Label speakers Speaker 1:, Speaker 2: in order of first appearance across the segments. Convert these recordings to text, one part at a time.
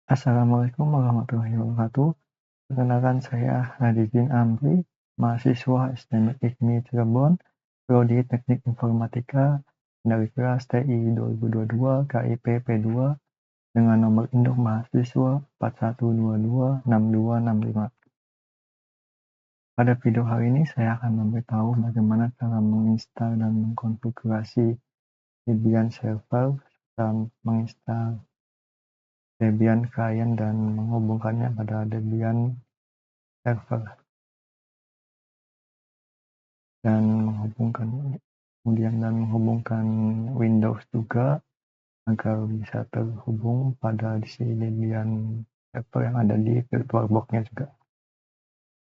Speaker 1: Assalamualaikum warahmatullahi wabarakatuh. Perkenalkan saya Raditya Amri, mahasiswa STM IKMI Cirebon, Prodi Teknik Informatika dari kelas TI 2022 KIP P2 dengan nomor induk mahasiswa 41226265. Pada video hari ini saya akan memberitahu bagaimana cara menginstal dan mengkonfigurasi Debian server serta menginstal Debian client dan menghubungkannya pada Debian server dan menghubungkan Windows juga agar bisa terhubung pada si Debian server yang ada di VirtualBox-nya juga.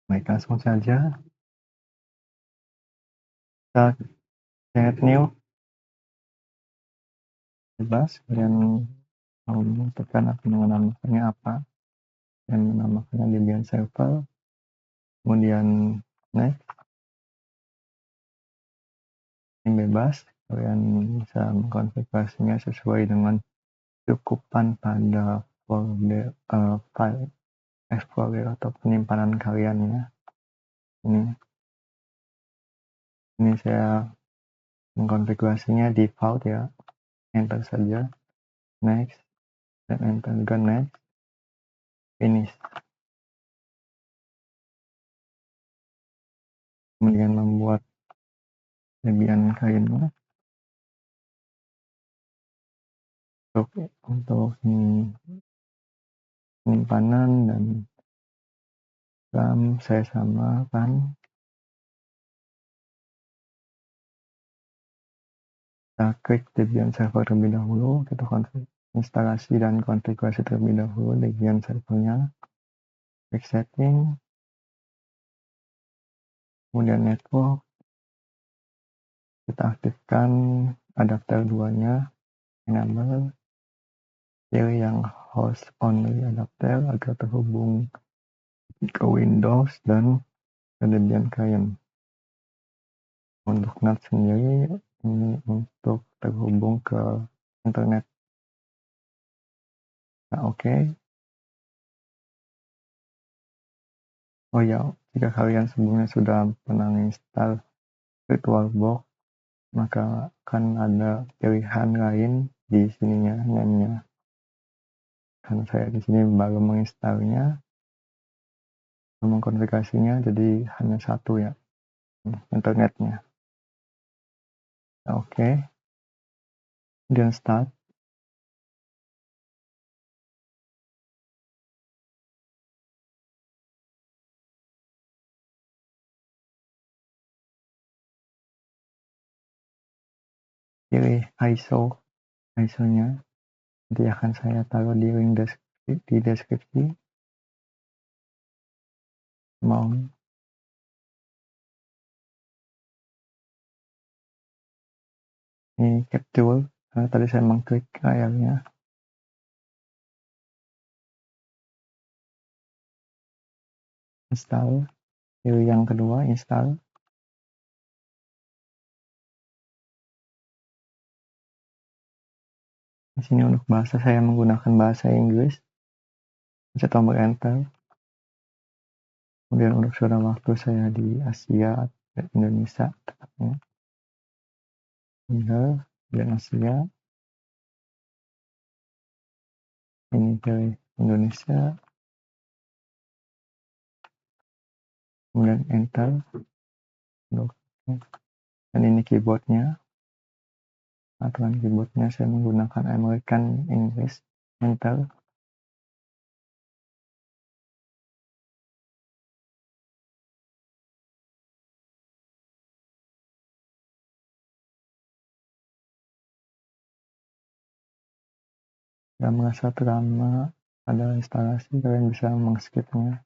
Speaker 1: Baik, langsung saja kita create new, bebas kalian mau tekan atau menamakannya apa, dan menamakannya Debian server, kemudian next. Ini bebas, kalian bisa mengkonfigurasinya sesuai dengan cukupan pada folder file Explorer atau penyimpanan kalian ya. Ini saya mengkonfigurasinya default ya. Enter saja, next, dan enter juga next, finish. Kemudian membuat Debian client-nya untuk penyimpanan dan RAM saya samakan. Kita klik Debian server terlebih dahulu, kita instalasi dan konfigurasi terlebih dahulu Debian servernya. Klik setting, kemudian network, kita aktifkan adapter 2-nya, enable, pilih yang host only adapter agar terhubung ke Windows dan ke Debian client. Untuk NAT sendiri ini untuk terhubung ke internet. Nah, oke. Oh ya, jika kalian sebelumnya sudah pernah install VirtualBox, maka akan ada pilihan lain di sininya, name-nya. Karena saya di sini baru menginstalnya, mengkonfigurasinya, jadi hanya satu ya, internetnya. Nah, oke. Kemudian start. Pilih ISO-nya. Nanti akan saya taruh di link di deskripsi. Mau ini capture, tadi saya mengklik layarnya. Install, pilih yang kedua, install. Di sini untuk bahasa saya menggunakan bahasa Inggris. Pencet tombol enter. Kemudian untuk zona waktu saya di Asia, Indonesia tepatnya. Kemudian Asia. Ini pilih Indonesia. Kemudian enter. Dan ini keyboardnya. Aturan keyboardnya saya menggunakan American English. Enter. Jika merasa terlama pada instalasi, kalian bisa mengskipnya.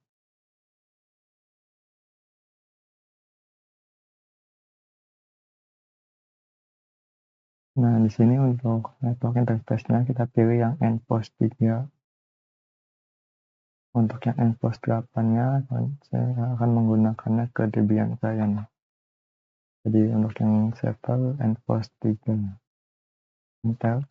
Speaker 1: Nah, di sini untuk network interface-nya kita pilih yang NPOS 3. Untuk yang NPOS 8-nya saya akan menggunakannya ke Debian client. Jadi untuk yang server NPOS 3. Enter.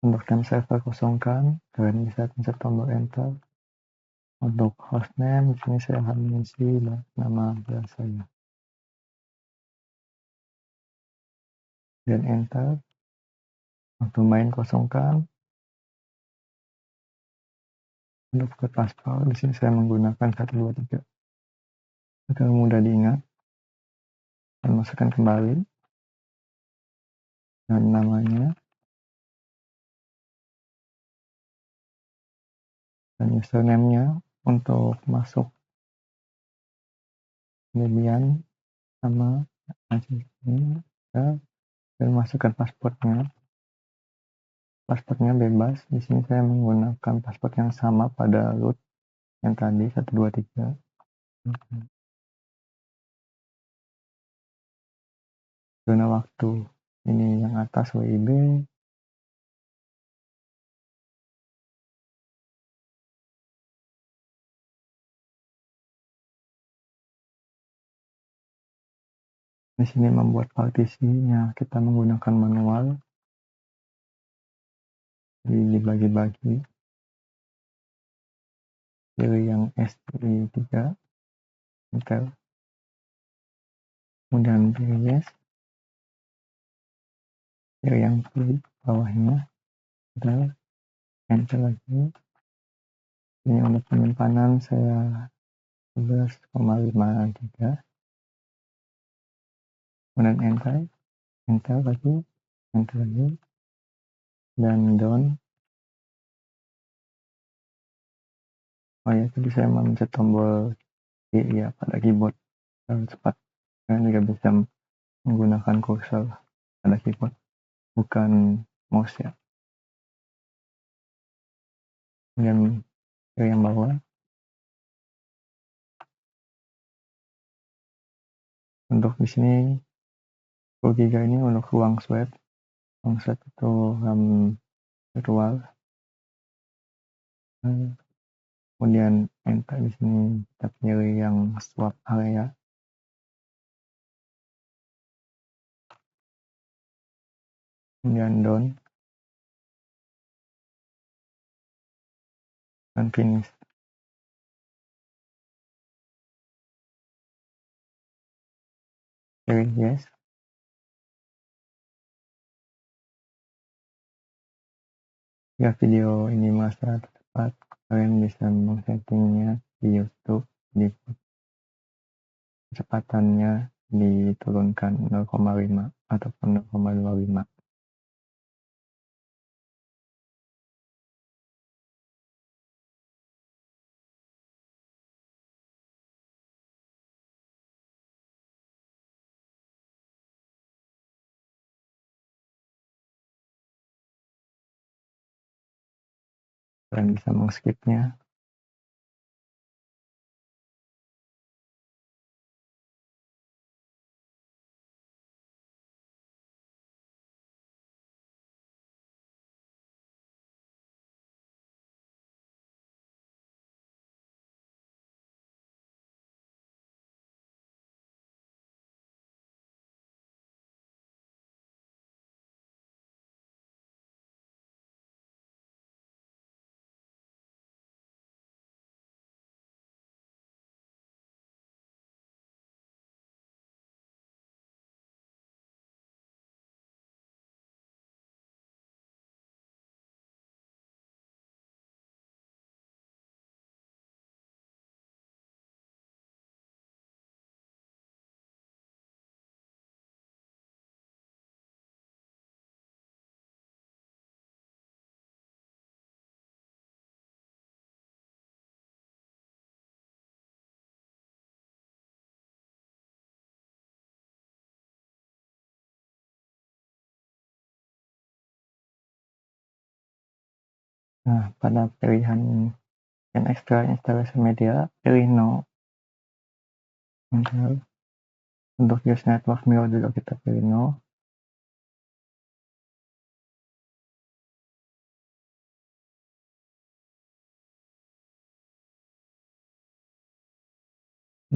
Speaker 1: Untuk name server kosongkan, kalian bisa pencet tombol enter. Untuk hostname di sini saya akan mengisi nama saya dan enter. Untuk domain kosongkan. Untuk forgot password di sini saya menggunakan 123 agar mudah diingat, dan masukkan kembali dan namanya dan username-nya. Untuk masuk kemudian sama ini ya, dan masukkan pasportnya bebas. Di sini saya menggunakan pasport yang sama pada root yang tadi 123. Zona waktu ini yang atas WIB. Di sini membuat partisinya kita menggunakan manual, dibagi-bagi. Pilih yang STI3, enter. Kemudian pilih yes. Pilih yang di bawahnya, enter lagi. Ini untuk penyimpanan saya 11,5 GB. Kemudian enter lagi, dan down. Oh ya, tadi saya mencet tombol ya pada keyboard cepat. Kalian juga bisa menggunakan kursor pada keyboard, bukan mouse ya. Kemudian ke yang bawah. Untuk di sini 10 GB ini untuk ruang swap. Ruang swap itu RAM virtual. Kemudian enter di sini kita pilih yang swap area. Kemudian down dan finish. Pilih yes. Ya, video ini merasa tepat, kalian bisa mengsettingnya di YouTube, di kecepatannya diturunkan 0,5 ataupun 0,25. Kalian bisa mengskipnya. Nah, pada pilihan yang extra instalasi media, pilih no. Untuk use network mirror juga kita pilih no.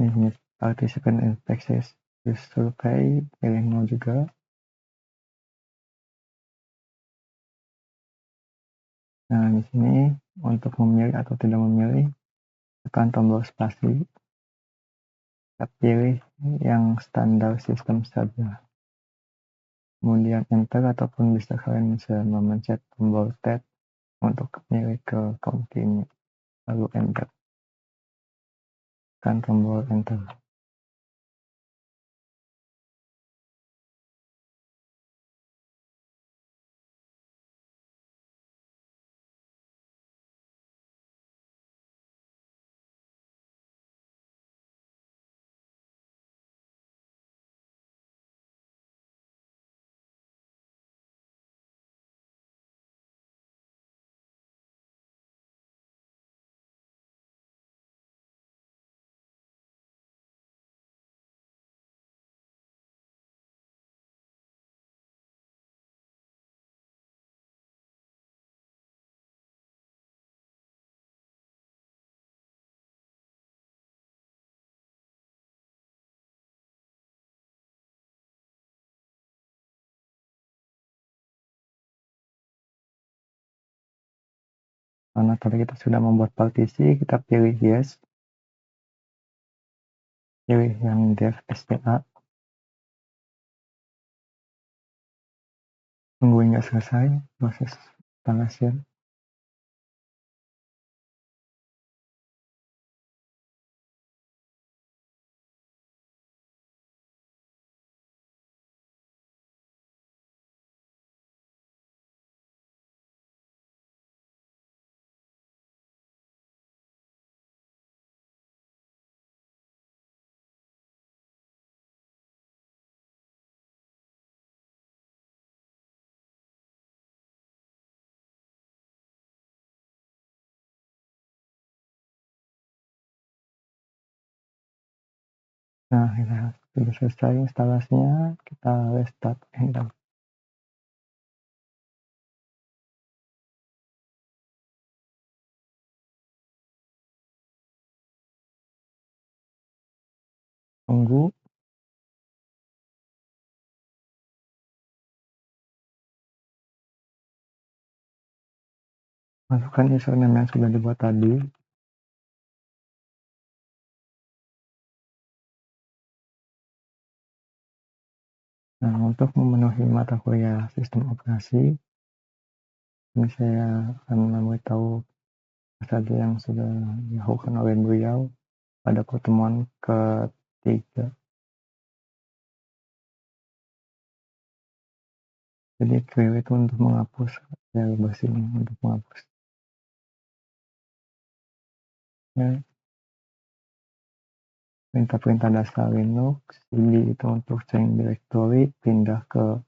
Speaker 1: Ini participant in Texas use survey, pilih no juga. Nah, di sini untuk memilih atau tidak memilih, tekan tombol spasi. Kita pilih yang standar sistem saja. Kemudian enter ataupun bisa kalian bisa memencet tombol tab untuk milih ke continue. Lalu enter. Tekan tombol enter. Karena tadi kita sudah membuat partisi, kita pilih yes. Pilih yang dev STA. Tunggu hingga selesai proses instalasi. Nah, ya, sudah selesai instalasinya, kita restart enter. Tunggu. Masukkan username yang sudah dibuat tadi. Nah, untuk memenuhi mata kuliah sistem operasi, ini saya akan memberitahu saja yang sudah dilakukan oleh beliau pada pertemuan ketiga. Jadi clear itu untuk menghapus, saya bersih untuk menghapus. Ya, perintah-perintah dasar Linux, cd itu untuk change directory, pindah ke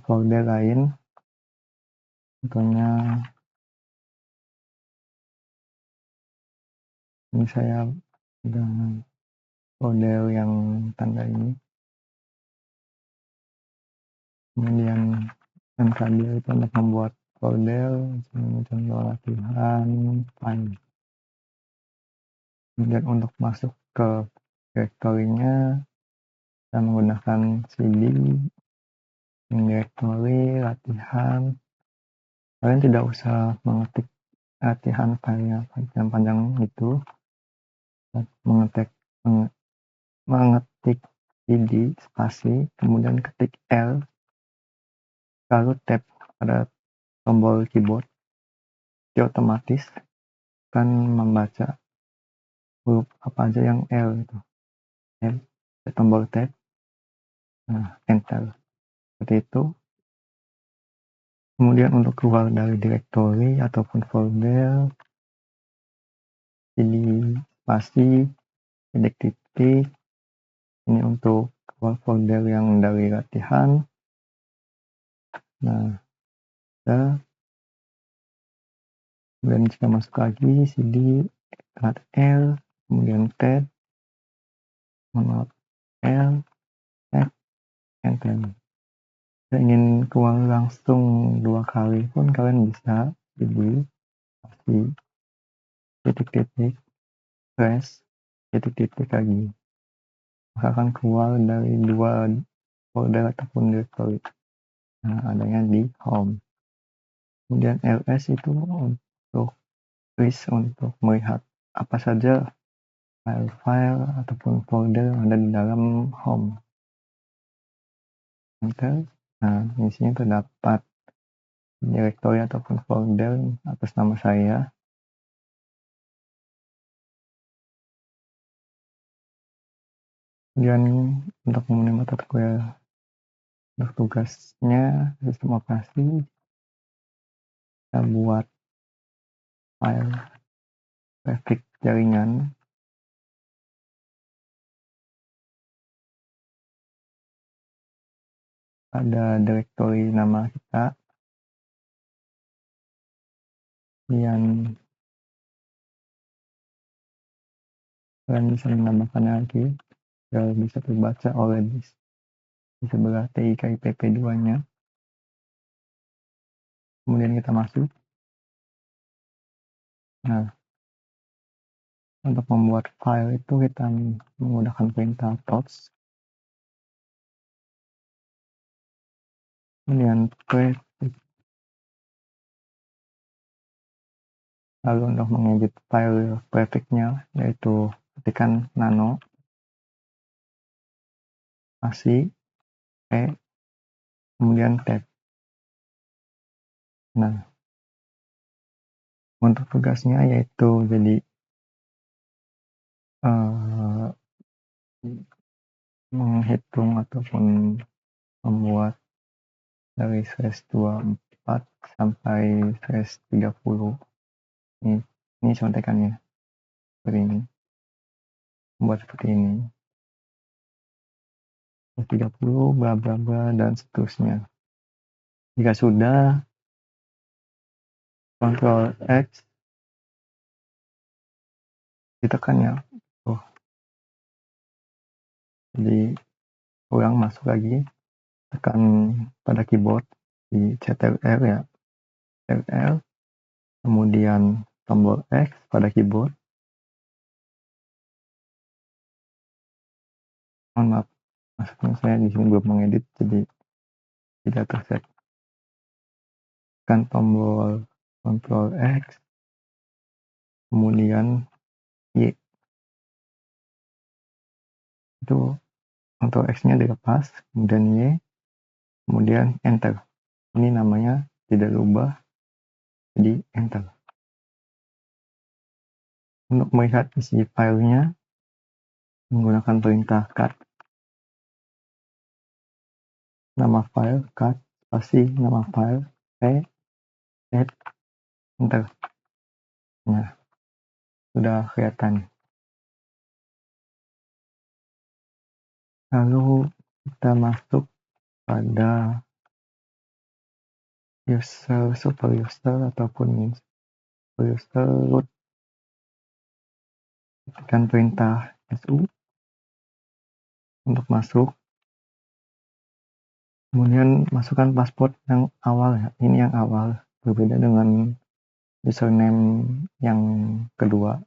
Speaker 1: folder lain. Contohnya ini saya dengan folder yang tanda ini. Kemudian mkd itu untuk membuat folder, contoh latihan, file. Kemudian untuk masuk ke direktorinya, kita menggunakan cd, directory, latihan. Kalian tidak usah mengetik latihan file panjang-panjang itu, mengetik cd spasi, kemudian ketik L, lalu tap pada tombol keyboard, dia otomatis akan membaca huruf apa aja yang L itu. L, tombol tab, nah enter, seperti itu. Kemudian untuk keluar dari direktori ataupun folder, cd spasi, titik-titik, ini untuk keluar folder yang dari latihan. Nah, kemudian jika masuk lagi cd L, kemudian tab, L, F, enter. Jika ingin keluar langsung 2 kali pun kalian bisa cd pasti titik-titik press titik-titik lagi, maka akan keluar dari 2 folder ataupun directory. Nah, adanya di home. Kemudian ls itu untuk list untuk melihat apa saja file-file ataupun folder yang ada di dalam home. Enter. Nah, di sini terdapat directory ataupun folder atas nama saya. Kemudian untuk memenuhi mata kuliah untuk tugasnya sistem operasi, kita buat file traffic jaringan. Ada directory nama kita, yang kalian bisa menambahkan lagi biar bisa terbaca oleh di sebelah TIKIPP 2-nya. Kemudian kita masuk. Nah, untuk membuat file itu kita menggunakan perintah tots. Kemudian create. Lalu untuk mengedit file prefix-nya, yaitu ketikkan nano spasi kemudian tab. Nah, untuk tugasnya yaitu jadi menghitung ataupun membuat dari /24 sampai /30. Ini contekannya seperti ini. Membuat seperti ini. 30 bla bla bla dan seterusnya. Jika sudah, Ctrl X ditekan ya. Jadi ulang masuk lagi, tekan pada keyboard di Ctrl ya, Ctrl, kemudian tombol X pada keyboard. Mohon maaf, maksudnya saya di sini belum mengedit, jadi tidak terset. Tekan tombol Ctrl X, kemudian Y. Itu Ctrl X-nya dilepas, kemudian Y, kemudian Enter. Ini namanya tidak berubah, jadi Enter. Untuk melihat isi filenya, menggunakan perintah cut. Nama file, cut, spasi, nama file, add, enter. Nah, sudah kelihatan. Lalu kita masuk pada user, super user ataupun super user root. Tekan perintah SU untuk masuk. Kemudian masukkan password yang awal ya. Ini yang awal, berbeda dengan username yang kedua,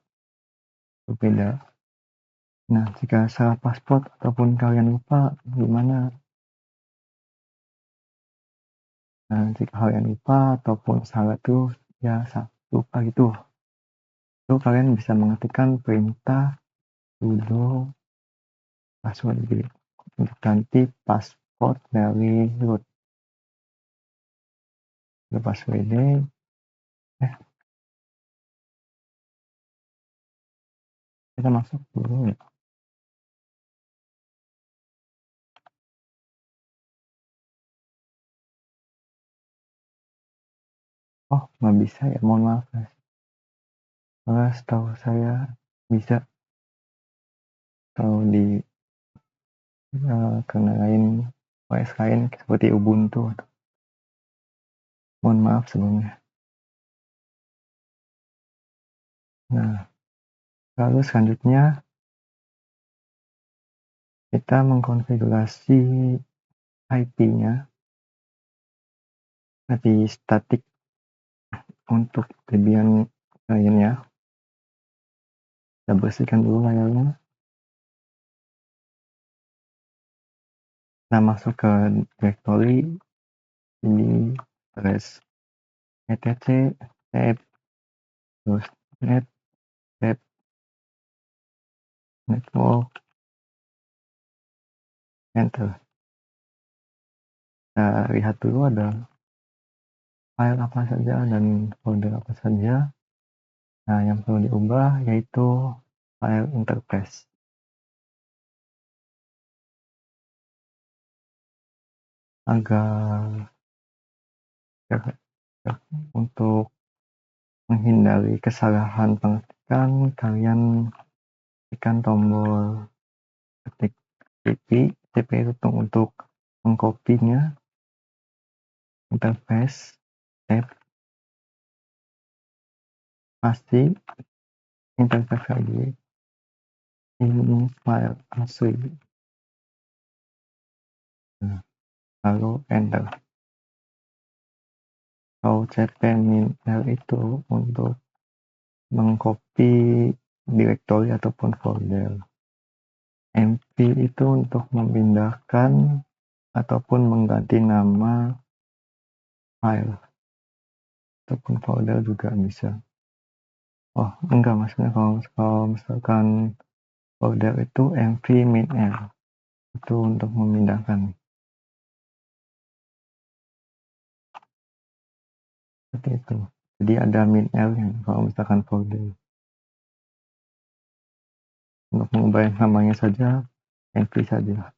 Speaker 1: berbeda. Nah, jika salah password ataupun kalian lupa, gimana? Nah, jika kalian lupa ataupun salah tuh, ya lupa gitu. Lalu kalian bisa mengetikkan perintah sudo password gitu, untuk ganti password dari root. Password kita masuk dulu ya. Oh, nggak bisa ya, mohon maaf guys. Karena setahu saya bisa kalau di karena lain OS lain seperti Ubuntu. Mohon maaf sebelumnya. Nah, lalu selanjutnya kita mengkonfigurasi IP-nya, IP statik untuk Debian lainnya. Kita bersihkan dulu layarnya. Kita masuk ke directory ini trash. etc tab, terus net tab, network, enter. Kita lihat dulu ada file apa saja dan folder apa saja. Nah, yang perlu diubah yaitu file interface. Agar untuk menghindari kesalahan pengetikan, kalian tekan tombol ketik cp itu untuk mengkopinya, interface, tab, pasti interface lagi, ini file asli, lalu enter. Kalau cp-min-l itu untuk mengcopy directory ataupun folder, mv itu untuk memindahkan ataupun mengganti nama file ataupun folder juga bisa. Oh enggak, maksudnya kalau misalkan folder itu mv-min-l itu untuk memindahkan, seperti itu. Jadi ada min-l nya kalau misalkan folder. Untuk mengubah namanya saja mv saja.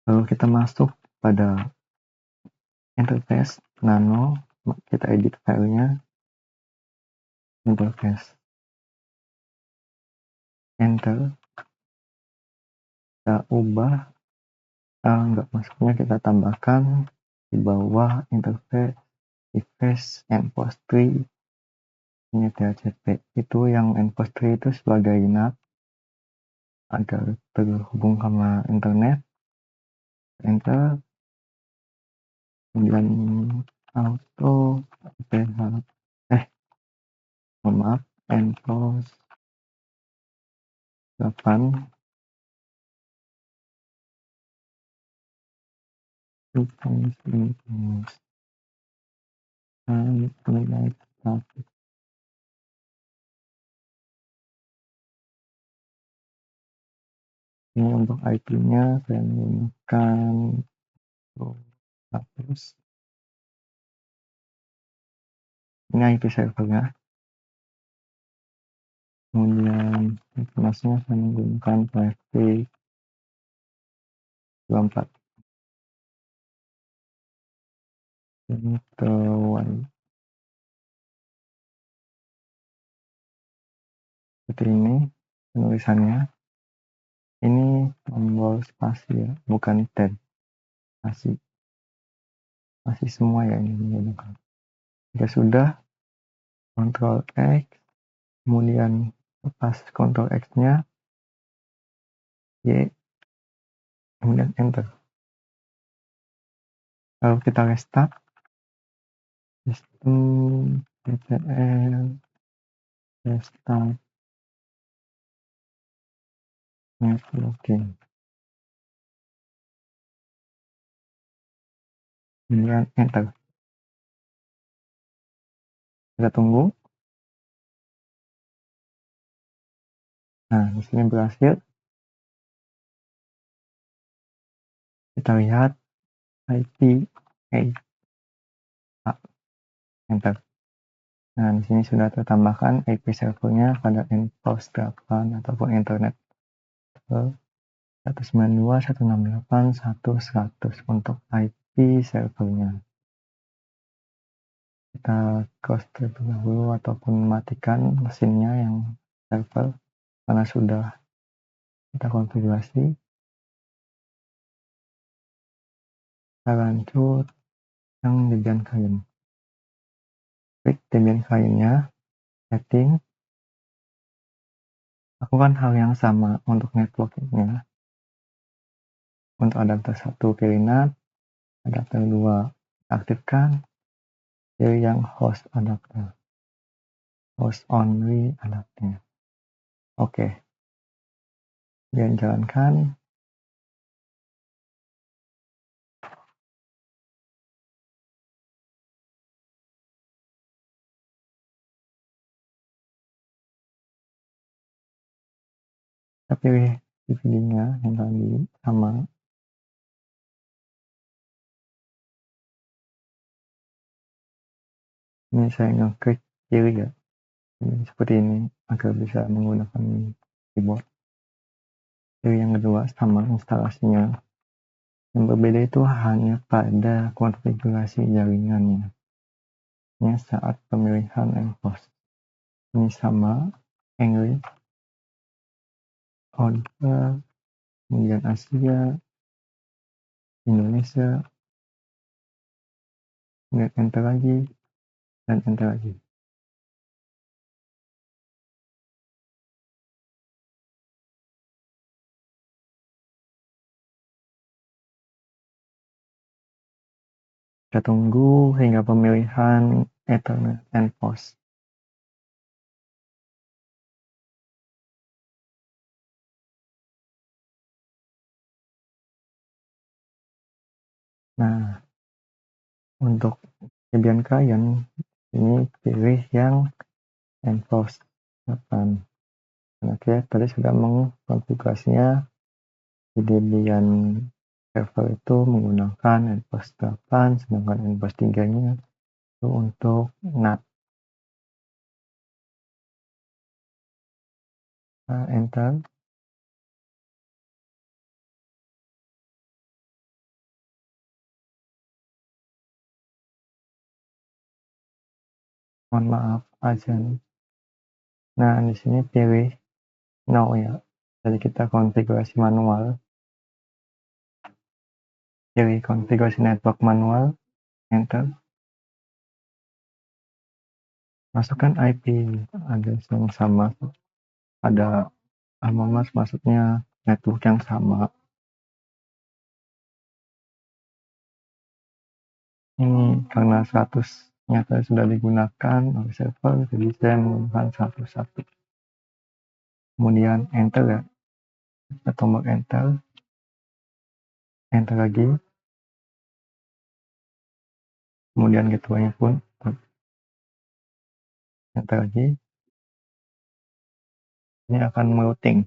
Speaker 1: Lalu kita masuk pada interface nano, kita edit filenya, interface, enter. Kita ubah, enggak, maksudnya kita tambahkan di bawah interface device endpost3 ini DHCP. Itu yang endpost3 itu sebagai NAT agar terhubung sama internet. Enter. Kemudian auto maaf, endpost 8 ini untuk IP-nya saya menggunakan 100. Ini IP servernya. Kemudian informasinya saya menggunakan PHP 24. Ini seperti ini penulisannya. Ini tombol spasi ya, bukan tab. Spasi semua ya ini menggunakan. Jika sudah, Ctrl X, kemudian lepas Ctrl X-nya, Y, kemudian enter. Lalu kita restart sistem TTL, restart networking, kemudian enter. Kita tunggu. Nah, di sini berhasil. Kita lihat IP enter. Nah, di sini sudah tertambahkan IP servernya pada endpost 8 ataupun internet 192.168.1.100 untuk IP servernya. Kita close terlebih dahulu ataupun matikan mesinnya yang server karena sudah kita konfigurasi. Kita lanjut yang Debian client. Klik Debian client-nya, setting. Lakukan hal yang sama untuk networking-nya. Untuk adapter 1 pilih NAT, adapter 2 aktifkan, pilih yang host adapter, host only adapter. Oke, kemudian jalankan. Kita pilih DVD-nya yang tadi sama. Ini saya ngeklik kiri ya, ini seperti ini agar bisa menggunakan keyboard. Pilih yang kedua sama instalasinya. Yang berbeda itu hanya pada konfigurasi jaringannya. Ini saat pemilihan endpost. Ini sama English, Audible, kemudian Asia, Indonesia, kemudian enter lagi, dan enter lagi. Kita tunggu hingga pemilihan Ethernet endpost. Nah, untuk kelebihan klien, ini pilih yang endpost 8. Oke, tadi sudah mengkonfigurasinya. Di Debian server itu menggunakan endpost 8, sedangkan endpost 3-nya itu untuk NAT. Enter. Mohon maaf, azan. Nah, di sini pilih no ya. Jadi kita konfigurasi manual. Pilih konfigurasi network manual. Enter. Masukkan IP address yang sama. Ada alamat maksudnya network yang sama. Ini karena 100 nyata sudah digunakan oleh server, jadi saya menggunakan 101. Kemudian enter ya, kita tombol enter, enter lagi, kemudian gateway pun enter lagi. Ini akan merouting,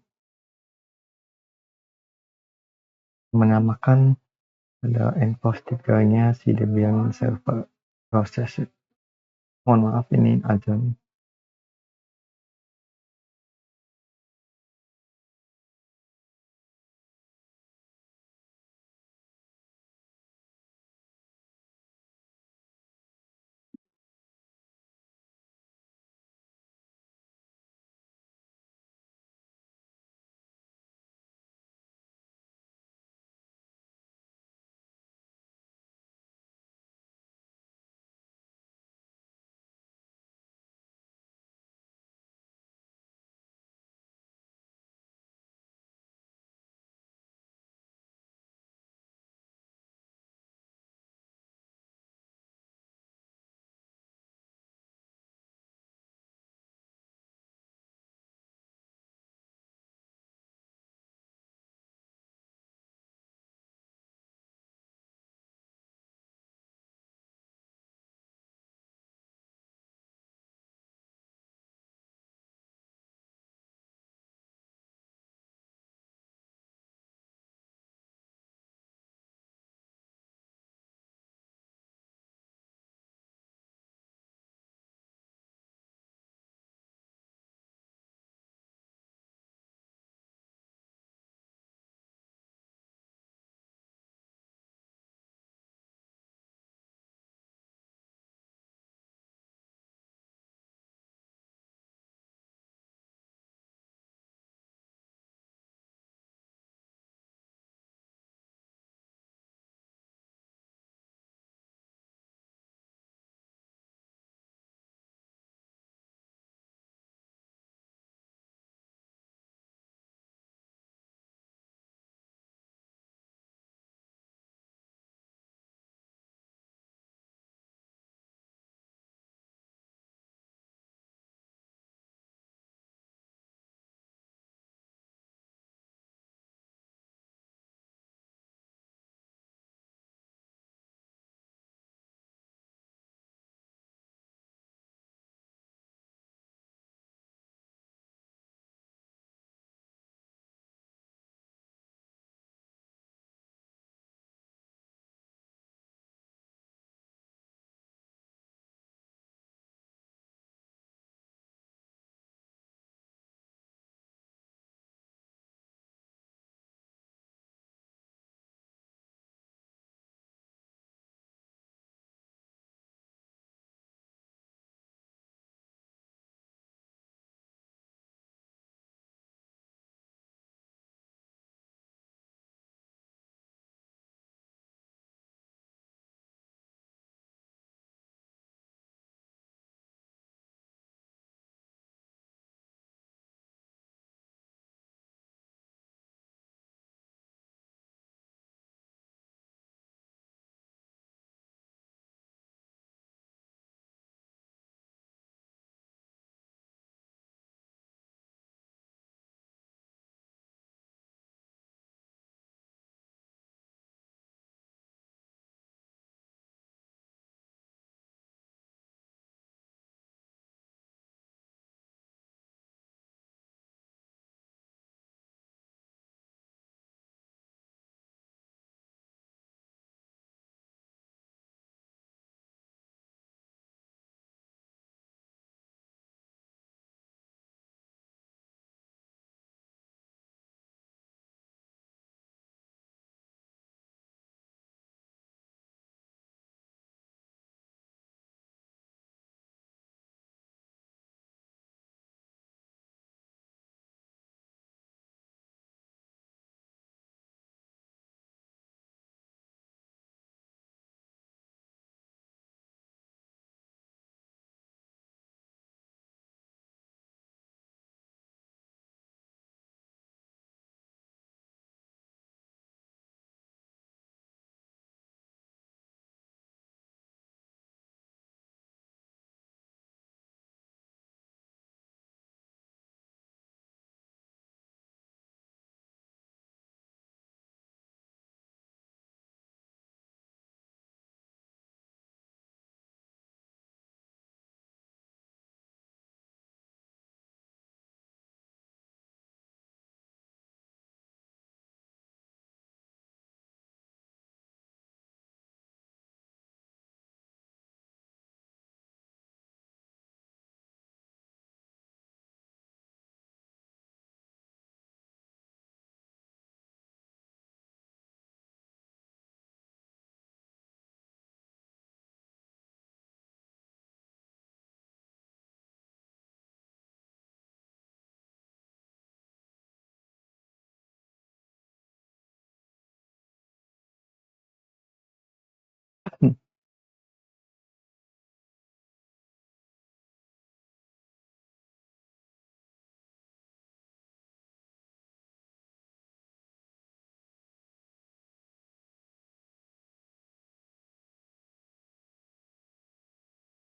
Speaker 1: menamakan ada endpost 3-nya si Debian server proses. Mohon maaf ini azan.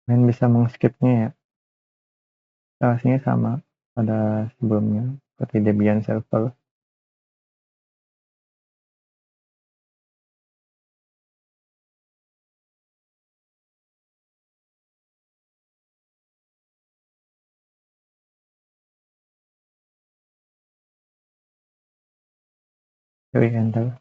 Speaker 1: Kalian bisa meng-skip-nya ya. Instalasinya sama pada sebelumnya, seperti Debian server. Klik enter.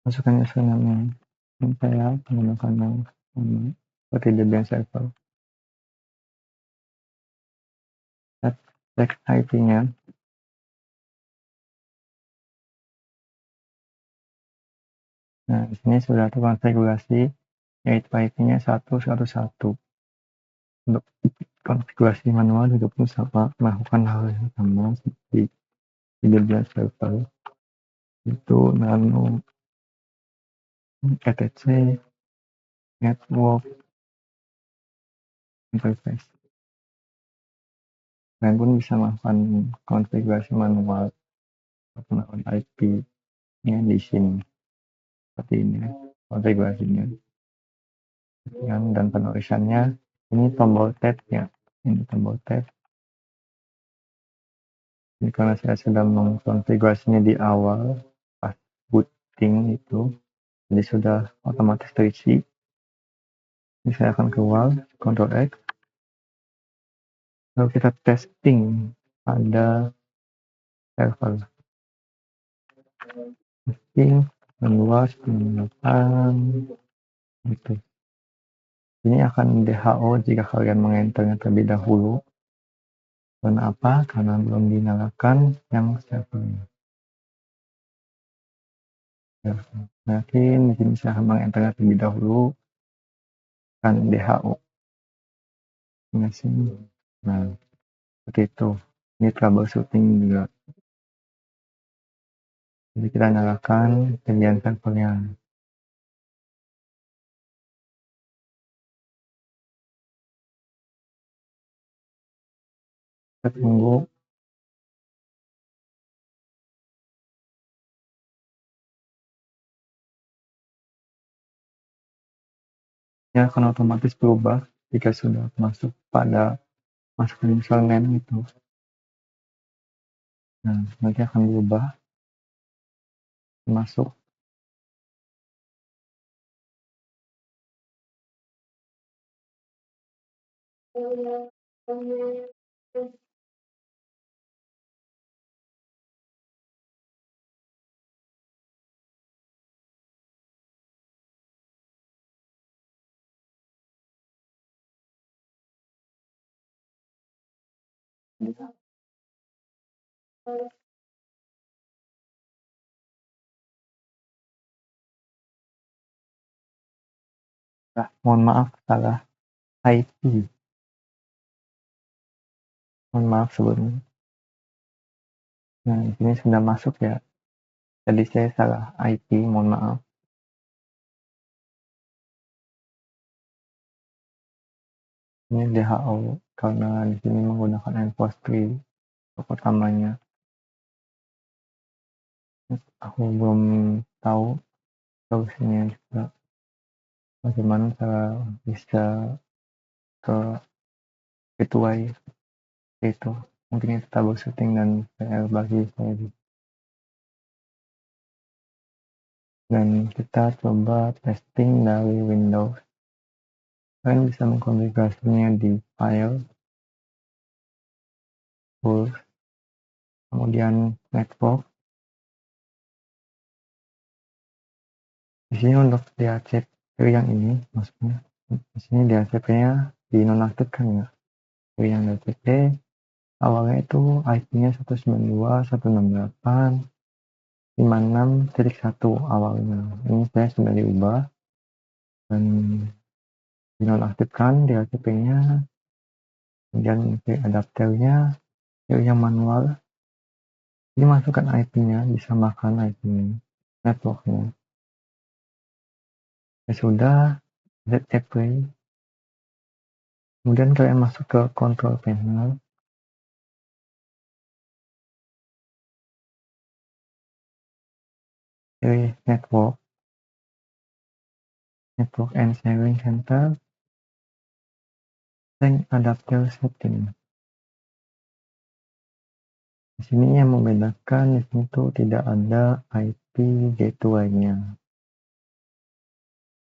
Speaker 1: Masukkan username yang saya menggunakan yang sama seperti Debian server. Teks IP-nya. Nah, di sini sudah terkonfigurasi, yaitu IP-nya 111. Untuk konfigurasi manual juga pun sama, melakukan hal yang sama seperti di Debian server, itu nano etc network interface. Kalian pun bisa melakukan konfigurasi manual pengenalan IP-nya di sini. Seperti ini konfigurasinya. Dan penulisannya, ini tombol tab ya. Ini tombol tab. Ini karena saya sudah mengkonfigurasinya di awal, pas booting itu, jadi sudah otomatis terisi. Ini saya akan keluar, Ctrl X. Lalu kita testing pada server. Testing, meluas, menggunakan, gitu. Ini akan DHO jika kalian mengenternya terlebih dahulu. Karena apa? Karena belum dinyalakan yang servernya. Ya, mungkin di sini saya akan mengenternya terlebih dahulu kan DHO. Nah, seperti itu. Ini troubleshooting juga. Jadi kita nyalakan bagian servernya. Kita tunggu. Ya akan otomatis berubah jika sudah masuk pada masukan username itu. Nah, nanti akan berubah masuk. Nah, mohon maaf salah IP. Mohon maaf sebelumnya. Nah, di sini sudah masuk ya. Jadi saya salah IP, mohon maaf. Ini DHO karena di sini menggunakan Envoy untuk utamanya. Aku belum tahu solusinya juga. Bagaimana cara bisa ke gateway itu. Mungkin itu troubleshooting dan PR bagi saya. Dan kita coba testing dari Windows. Kalian bisa mengkonfigurasinya di file, tools, kemudian network. Di sini untuk DHCP yang ini, maksudnya di sini DHCP-nya dinonaktifkan ya. Yang DHCP awalnya itu IP-nya 192.168.56.1 awalnya. Ini saya sudah diubah dan dinonaktifkan DHCP-nya, kemudian adapternya yang manual. Ini masukkan IP-nya, disamakan IP-nya, networknya. Sudah, hit apply. Kemudian kalian masuk ke control panel. Pilih network and sharing center, dan adapter setting. Di sini yang membedakan di sini tuh tidak ada IP gateway-nya.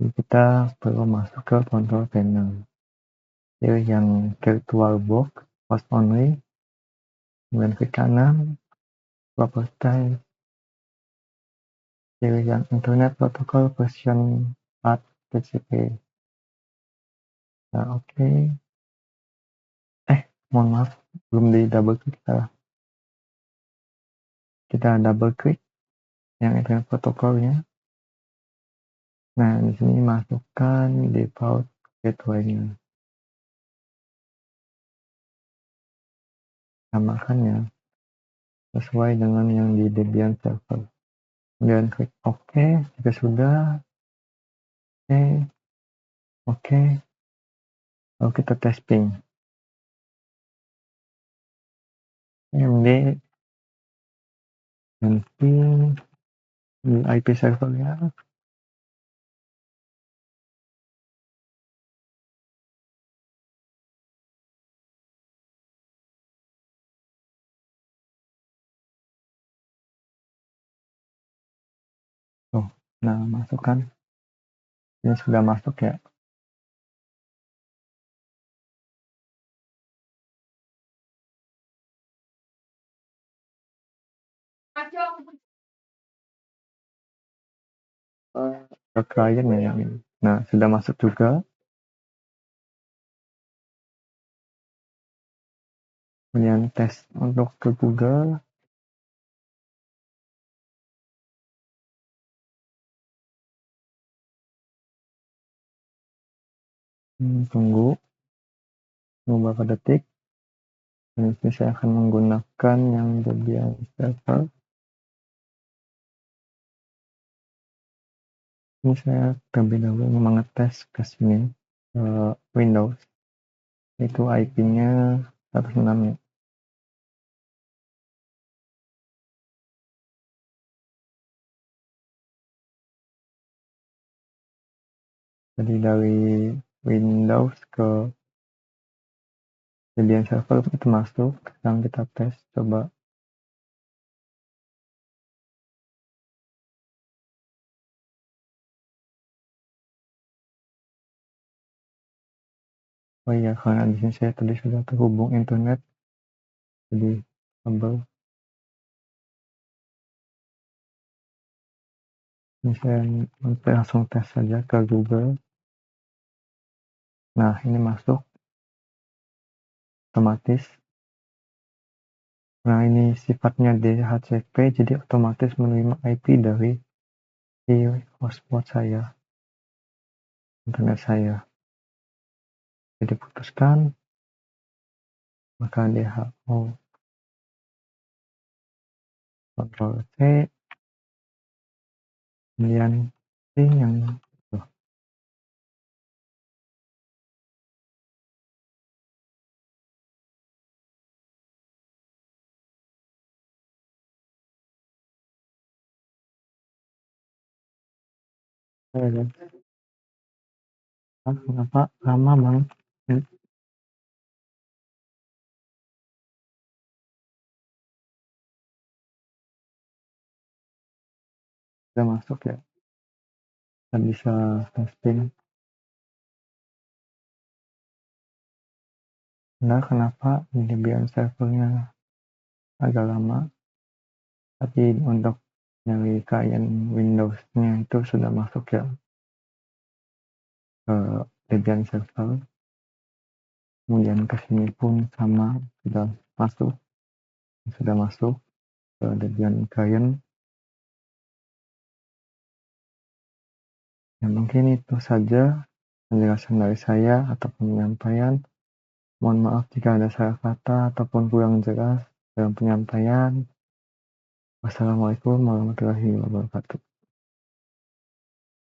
Speaker 1: Jadi kita perlu masuk ke control panel. Pilih yang virtual box, host only, kemudian klik kanan, property, pilih yang internet protocol version 4 TCP. Nah, oke. Mohon maaf, belum di double klik salah. Kita double klik yang internet protokolnya. Nah, di sini masukkan default gateway-nya. Tambahkannya sesuai dengan yang di Debian server. Kemudian klik OK jika sudah. Oke. Lalu kita testing. MD dan ping di IP servernya. Nah, masukkan. Ini sudah masuk ya. Ke klien ya yang ini. Nah, sudah masuk juga. Kemudian tes untuk ke Google. Tunggu beberapa detik. Dan ini saya akan menggunakan yang Debian server. Ini saya terlebih dahulu mengetes ke sini ke Windows. Itu IP-nya 106 ya. Jadi dari Windows ke Debian server itu masuk. Sekarang kita tes, coba. Oh iya, karena di sini saya tadi sudah terhubung internet, jadi kabel. Ini saya langsung tes saja ke Google. Nah, ini masuk otomatis. Nah, ini sifatnya DHCP, jadi otomatis menerima IP dari si hotspot saya, internet saya. Jadi putuskan, maka DHO, Ctrl C, kemudian yang kenapa lama banget. Sudah masuk ya, dan bisa testing. Nah, kenapa di Debian servernya agak lama, tapi untuk dari klien Windows-nya itu sudah masuk ya ke Debian server. Kemudian ke sini pun sama, sudah masuk ke Debian client. Ya, mungkin itu saja penjelasan dari saya ataupun penyampaian. Mohon maaf jika ada salah kata ataupun kurang jelas dalam penyampaian. Wassalamualaikum warahmatullahi wabarakatuh.